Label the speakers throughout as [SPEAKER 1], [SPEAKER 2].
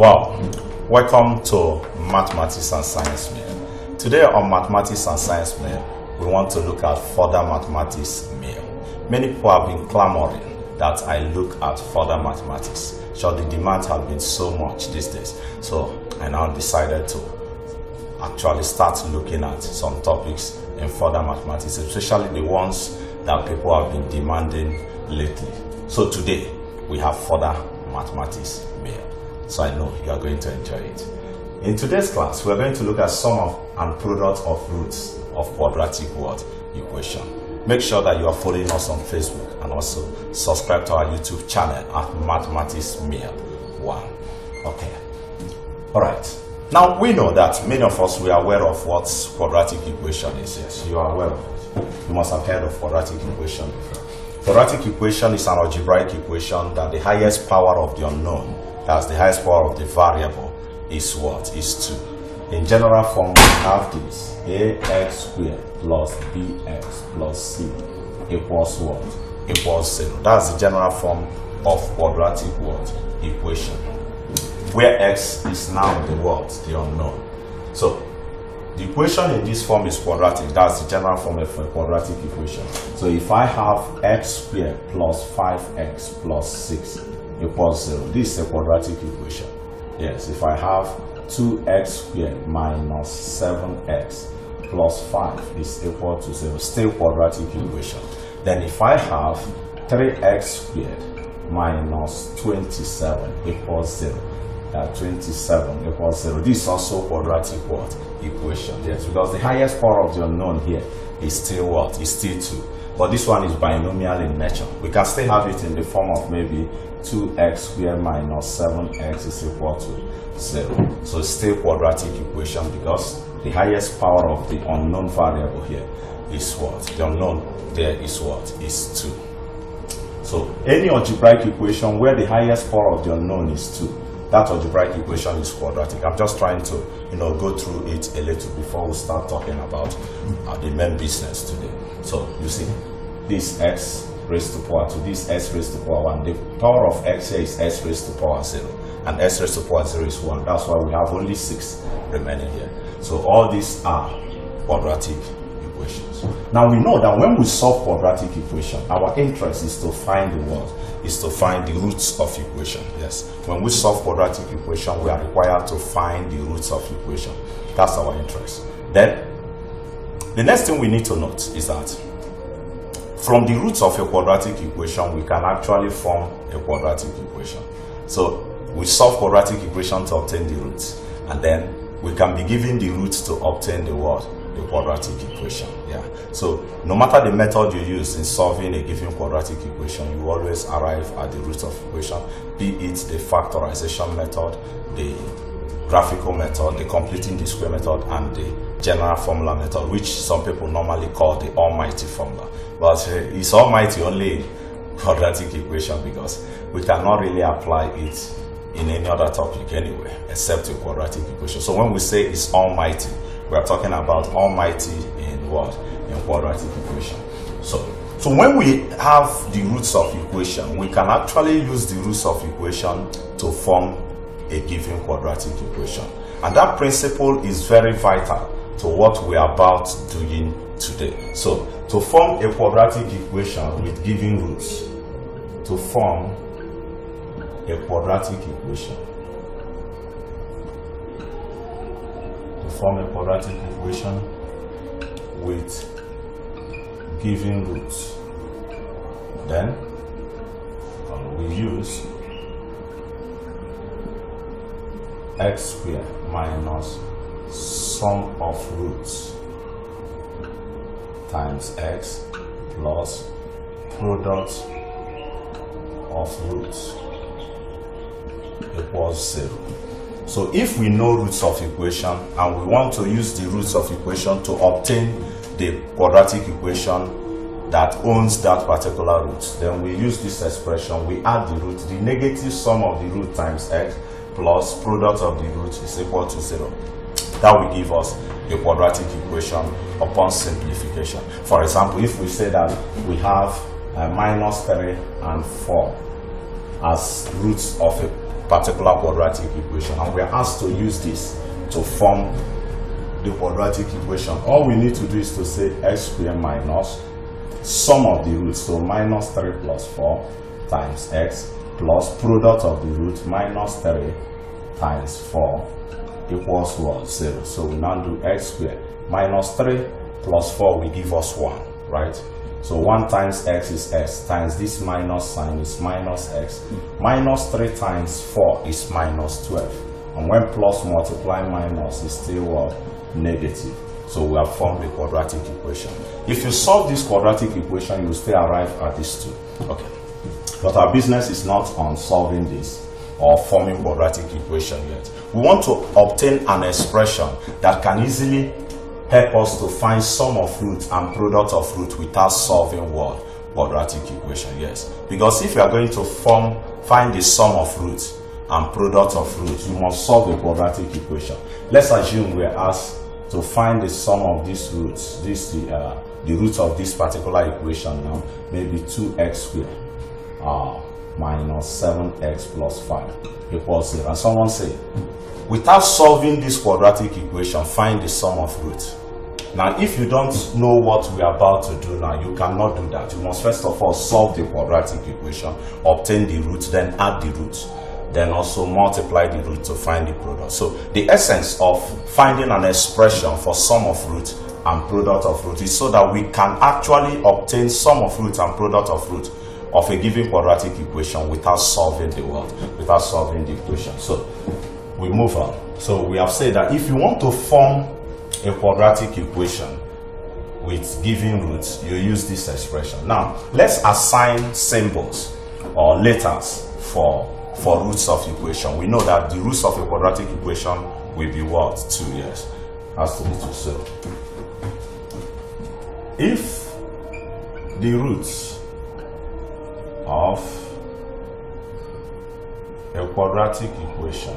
[SPEAKER 1] Wow, welcome to Mathematics and Science Meal. Today on Mathematics and Science Meal, we want to look at further mathematics meal. Many people have been clamoring that I look at further mathematics. So the demand has been so much these days. So I now decided to actually start looking at some topics in further mathematics, especially the ones that people have been demanding lately. So today we have further mathematics meal. So I know you are going to enjoy it. In today's class, we are going to look at sum of and product of roots of quadratic equation. Make sure that you are following us on Facebook and also subscribe to our YouTube channel at Mathematics Meal 1. Okay. All right. Now we know that many of us we are aware of what quadratic equation is. Yes, you are aware of it. You must have heard of quadratic equation before. Quadratic equation is an algebraic equation that the highest power of the unknown, that's the highest power of the variable, is what? Is 2. In general form, we have this: ax squared plus bx plus c equals what? Equals 0. That's the general form of quadratic equation, where x is now the what? The unknown. So the equation in this form is quadratic. That's the general form of a quadratic equation. So if I have x squared plus 5x plus 6 equals 0, this is a quadratic equation. Yes, if I have 2x squared minus 7x plus 5 is equal to 0, still quadratic equation. Then if I have 3x squared minus 27 equals 0, 27 equals 0. This is also quadratic equation. Yes, because the highest power of the unknown here is still what? Is still 2. But this one is binomial in nature. We can still have it in the form of maybe 2x squared minus 7x is equal to 0. So it's still quadratic equation because the highest power of the unknown variable here is what? The unknown there is what? Is 2. So any algebraic equation where the highest power of the unknown is 2, that algebraic equation is quadratic. I'm just trying to, go through it a little before we start talking about the main business today. So you see, this x raised to power 2, this s raised to power 1. The power of x here is s raised to power 0, and s raised to power 0 is 1. That's why we have only 6 remaining here. So all these are quadratic equations. Now we know that when we solve quadratic equation, our interest is to find the what? Is to find the roots of equation. Yes, when we solve quadratic equation, we are required to find the roots of equation. That's our interest. Then the next thing we need to note is that from the roots of a quadratic equation, we can actually form a quadratic equation. So we solve quadratic equation to obtain the roots, and then we can be given the roots to obtain the what? The quadratic equation. Yeah. So no matter the method you use in solving a given quadratic equation, you always arrive at the root of equation, be it the factorization method, the graphical method, the completing the square method, and the general formula method, which some people normally call the almighty formula. But it's almighty only in quadratic equation because we cannot really apply it in any other topic anyway, except a quadratic equation. So when we say it's almighty, we are talking about almighty in what? In quadratic equation. So when we have the roots of equation, we can actually use the roots of equation to form a given quadratic equation. And that principle is very vital to what we are about doing today. So to form a quadratic equation with given roots, to form a quadratic equation, with given roots, then we use x squared minus sum of roots times x plus product of roots equals 0. So if we know roots of equation and we want to use the roots of equation to obtain the quadratic equation that owns that particular root, then we use this expression, we add the root, the negative sum of the root times x plus product of the root is equal to 0. That will give us a quadratic equation upon simplification. For example, if we say that we have minus 3 and 4 as roots of a particular quadratic equation, and we are asked to use this to form the quadratic equation. All we need to do is to say x squared minus sum of the roots, so minus 3 plus 4 times x plus product of the root minus 3 times 4 equals what? 0. So we now do x squared minus 3 plus 4 will give us 1, right? So 1 times x is x, times this minus sign is minus x, minus 3 times 4 is minus 12, and when plus multiply minus is still what? Negative. So we have formed the quadratic equation. If you solve this quadratic equation, you will still arrive at these two. Okay. But our business is not on solving this or forming quadratic equation yet. We want to obtain an expression that can easily help us to find sum of root and product of root without solving what? Quadratic equation, yes. Because if you are going to find the sum of root and product of root, you must solve the quadratic equation. Let's assume we are asked to find the sum of these roots, the root of this particular equation now, maybe 2x squared minus 7x plus 5 equals 0. And someone say, without solving this quadratic equation, find the sum of root. Now, if you don't know what we are about to do now, you cannot do that. You must first of all solve the quadratic equation, obtain the root, then add the root, then also multiply the root to find the product. So the essence of finding an expression for sum of root and product of root is so that we can actually obtain sum of root and product of root of a given quadratic equation without solving the word, without solving the equation. So we move on. So we have said that if you want to form a quadratic equation with given roots, you use this expression. Now let's assign symbols or letters for roots of equation. We know that the roots of a quadratic equation will be what? 2, yes. Has to be 2. So if the roots of a quadratic equation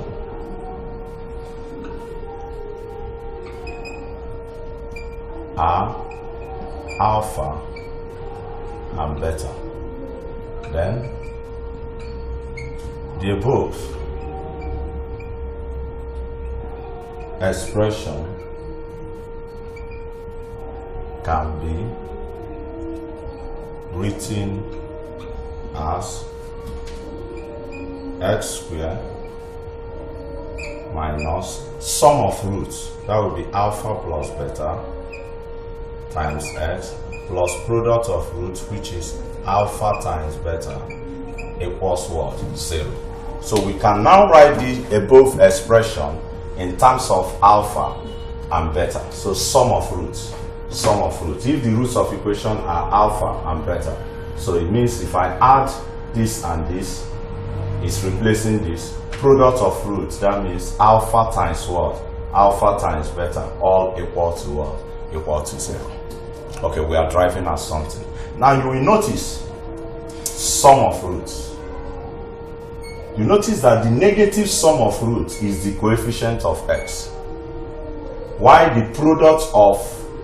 [SPEAKER 1] are alpha and beta, then the above expression can be written as x squared minus sum of roots, that will be alpha plus beta times x plus product of roots, which is alpha times beta, equals what? 0. So we can now write the above expression in terms of alpha and beta. So sum of roots. If the roots of equation are alpha and beta, so it means if I add this and this, it's replacing this. Product of roots, that means alpha times what? Alpha times beta, all equal to what? Equal to 0. Okay, we are driving at something. Now you will notice sum of roots. You notice that the negative sum of roots is the coefficient of x, while the product of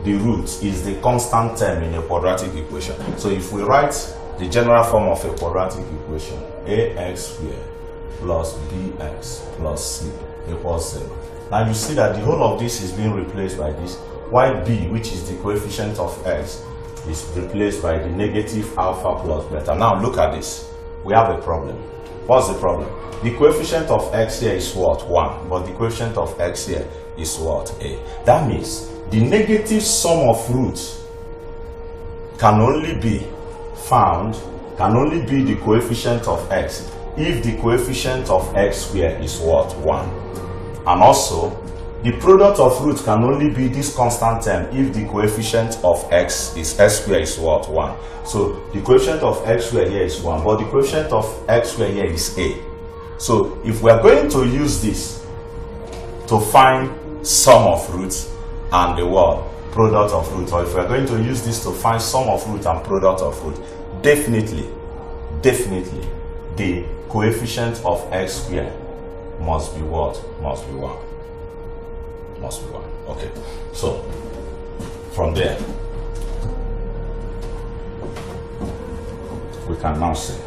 [SPEAKER 1] the roots is the constant term in a quadratic equation. So if we write the general form of a quadratic equation, ax squared plus bx plus c equals 0. Now you see that the whole of this is being replaced by this, while b, which is the coefficient of x, is replaced by the negative alpha plus beta. Now look at this. We have a problem. What's the problem? The coefficient of x here is what? 1. But the coefficient of x here is what? A. That means the negative sum of roots can only be the coefficient of x if the coefficient of x squared is what? 1. And also the product of roots can only be this constant term if the coefficient of x squared is what? 1. So the coefficient of x squared here is 1, but the coefficient of x squared here is a. So if we are going to use this to find sum of roots and the what? Product of root, or if we are going to use this to find sum of root and product of root, definitely the coefficient of x squared must be what? Must be 1. Must be 1. Okay, so from there we can now say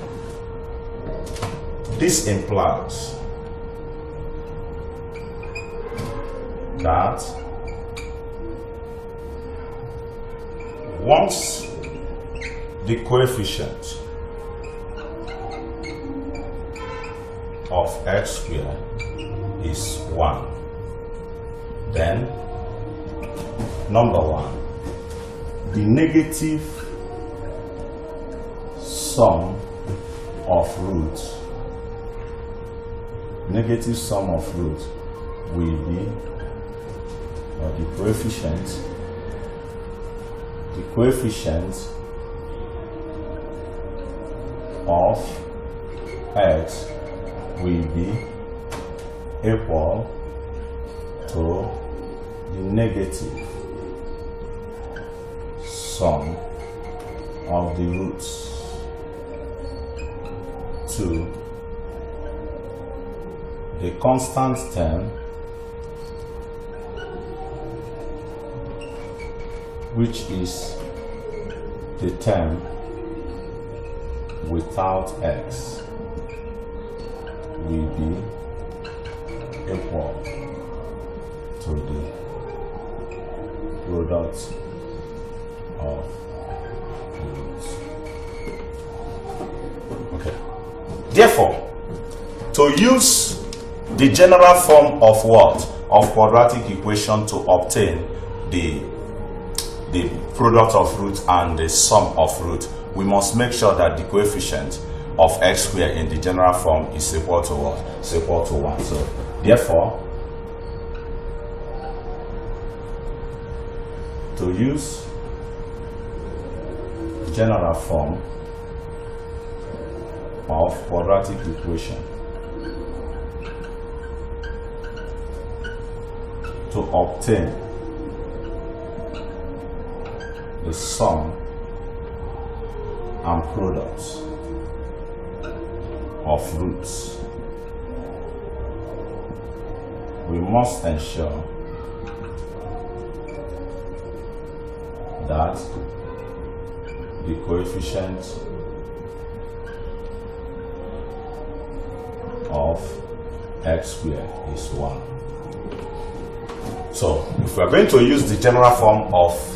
[SPEAKER 1] this implies that once the coefficient of x squared is 1, then number 1, the negative sum of roots will be, or the coefficient of x will be equal to the negative sum of the roots to the constant term which is the term without x will be equal to the product of the roots. Okay. Therefore, to use the general form of what? Of quadratic equation to obtain the product of root and the sum of root, we must make sure that the coefficient of x squared in the general form is equal to what? Is equal to 1. So therefore, to use general form of quadratic equation to obtain the sum and products of roots, we must ensure that the coefficient of x squared is 1. So, if we are going to use the general form of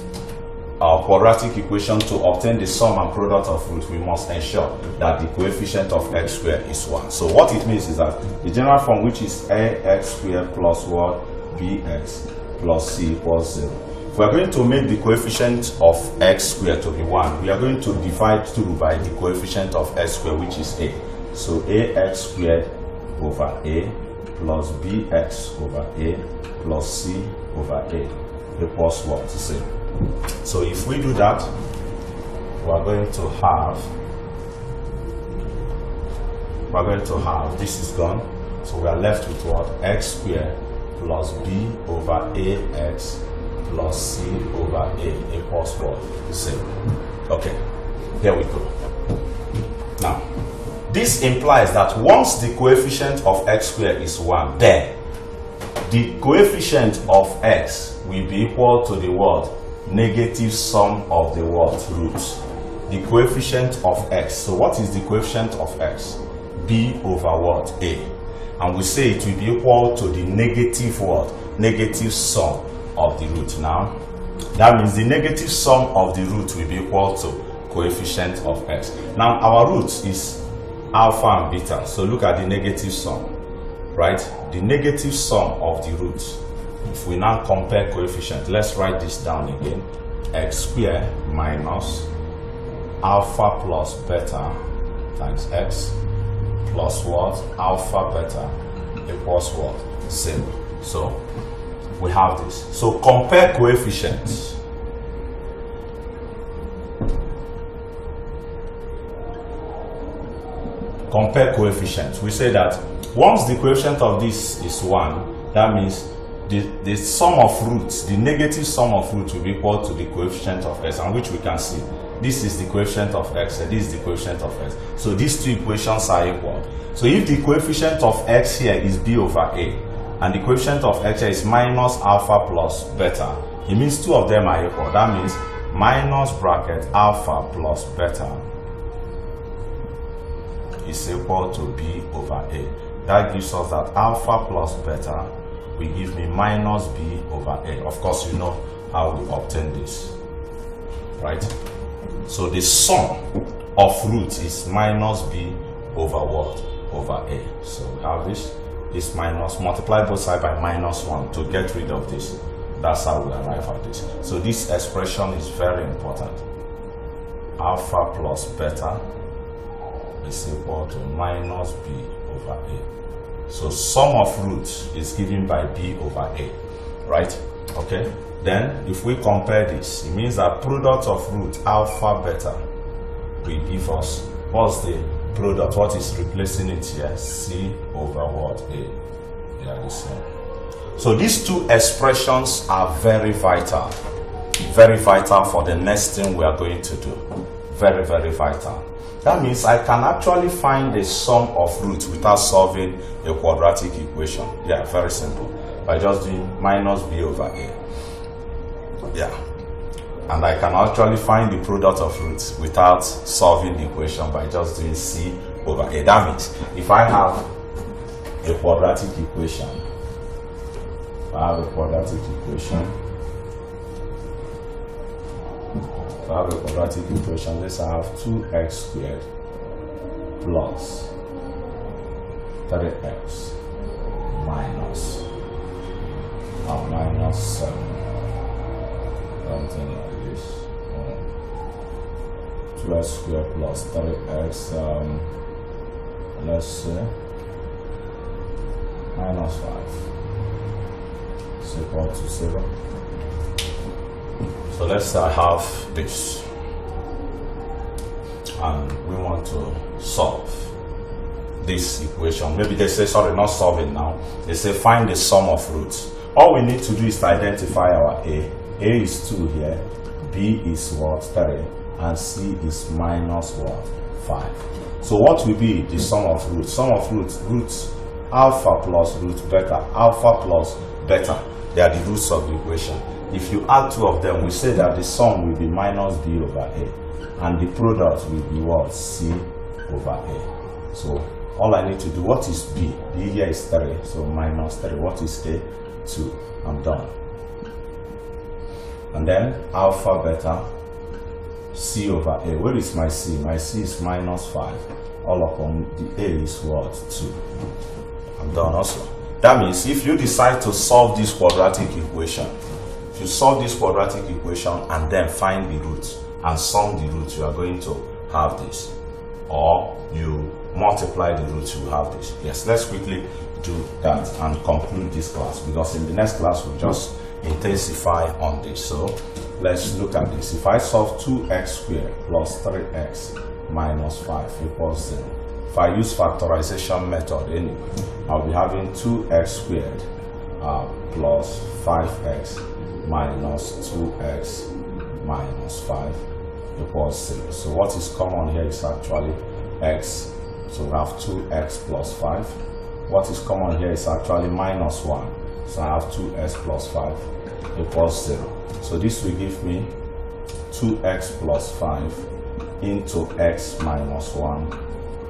[SPEAKER 1] our quadratic equation to obtain the sum and product of roots, we must ensure that the coefficient of x squared is 1. So what it means is that the general form, which is ax squared plus what? bx plus c equals 0. If we are going to make the coefficient of x squared to be 1, we are going to divide through by the coefficient of x squared, which is a. So ax squared over a plus bx over a plus c over a equals what? To say. So if we do that, we are going to have, this is gone, so we are left with what? X squared plus b over ax plus c over a equals what? Same. Okay, here we go. Now, this implies that once the coefficient of x squared is 1, then the coefficient of x will be equal to the what? Negative sum of the what? Roots. The coefficient of x. So what is the coefficient of x? B over what? A. And we say it will be equal to the negative what? Negative sum of the root. Now, that means the negative sum of the root will be equal to coefficient of x. Now, our root is alpha and beta. So look at the negative sum, right? The negative sum of the roots. If we now compare coefficient, let's write this down again. X squared minus alpha plus beta times x plus what? Alpha beta equals what? 0. So we have this. So compare coefficients. Compare coefficients. We say that once the coefficient of this is 1, that means the sum of roots, the negative sum of roots will be equal to the coefficient of x, and which we can see. This is the coefficient of x, and this is the coefficient of x. So these two equations are equal. So if the coefficient of x here is b over a, and the coefficient of x here is minus alpha plus beta, it means two of them are equal. That means minus bracket alpha plus beta is equal to b over a. That gives us that alpha plus beta will give me minus b over a. Of course, you know how we obtain this, right? So the sum of root is minus b over what? Over a. So we have this minus, multiply both sides by minus 1 to get rid of this. That's how we arrive at this. So this expression is very important. Alpha plus beta is equal to minus b over a. So sum of roots is given by b over a, right? Okay. Then if we compare this, it means that product of root alpha beta will give us, what's the product? What is replacing it here? C over what? A. They are the same. So these two expressions are very vital for the next thing we are going to do. Very, very vital. That means I can actually find the sum of roots without solving a quadratic equation. Yeah, very simple. By just doing minus b over a. Yeah. And I can actually find the product of roots without solving the equation by just doing c over a. That means if I have a quadratic equation, let's have 2x squared plus 3x minus 7, something like this. 2x squared plus 3x, let's say minus 5 is equal to 0. So let's say I have this and we want to solve this equation. Maybe they say, sorry, not solve it now. They say find the sum of roots. All we need to do is to identify our a. A is 2 here, b is what? 3, and c is minus what? 5. So what will be the sum of roots? Sum of roots alpha plus root beta. Alpha plus beta, they are the roots of the equation. If you add two of them, we say that the sum will be minus b over a, and the product will be what? C over a. So all I need to do, what is b? B here is 3, so minus 3. What is a? 2. I'm done. And then alpha beta c over a. Where is my c? My c is minus 5. All upon the a is what? 2. I'm done also. That means if you decide to solve this quadratic equation, if you solve this quadratic equation and then find the roots and sum the roots, you are going to have this. Or you multiply the roots, you will have this. Yes, let's quickly do that and conclude this class, because in the next class we'll just intensify on this. So let's look at this. If I solve 2x squared plus 3x minus 5 equals 0. If I use factorization method anyway, I'll be having 2x squared plus 5x minus 2x minus 5 equals 0. So what is common here is actually x. So we have 2x plus 5. What is common here is actually minus 1. So I have 2x plus 5 equals 0. So this will give me 2x plus 5 into x minus 1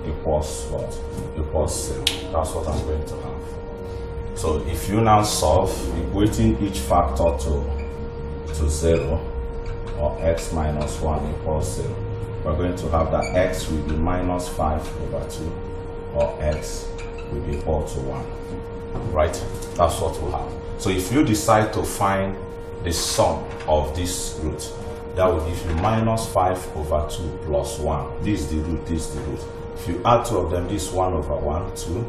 [SPEAKER 1] equals what? Equals 0. That's what I'm going to have. So if you now solve, equating each factor to 0, or x minus 1 equals 0, we're going to have that x will be minus 5 over 2, or x will be equal to 1. Right? That's what we have. So if you decide to find the sum of this root, that will give you minus 5 over 2 plus 1. This is the root, this is the root. If you add two of them, this 1 over 1, 2, you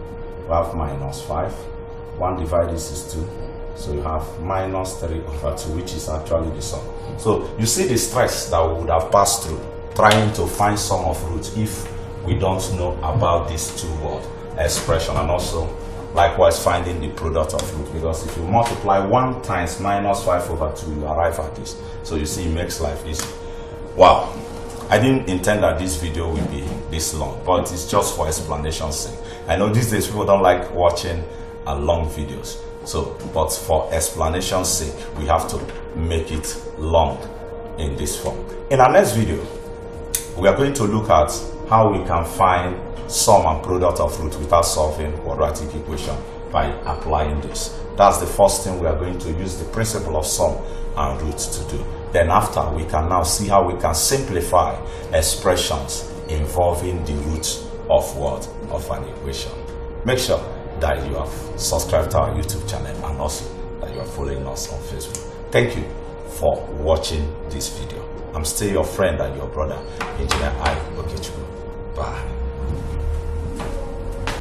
[SPEAKER 1] have minus 5. 1 divided this is 2. So you have minus 3 over 2, which is actually the sum. So you see the stress that we would have passed through trying to find sum of roots if we don't know about this two-word expression, and also likewise finding the product of root, because if you multiply 1 times minus 5 over 2, you arrive at this. So you see, it makes life easy. Wow, I didn't intend that this video will be this long, but it's just for explanation's sake. I know these days people don't like watching long videos, so but for explanation's sake we have to make it long in this form. In our next video, we are going to look at how we can find sum and product of root without solving quadratic equation. by applying this. That's the first thing we are going to use the principle of sum and roots to do. Then after, we can now see how we can simplify expressions involving the root of what? Of an equation. Make sure that you have subscribed to our YouTube channel and also that you are following us on Facebook. Thank you for watching this video. I'm still your friend and your brother, Engineer I Okechukwu. Bye.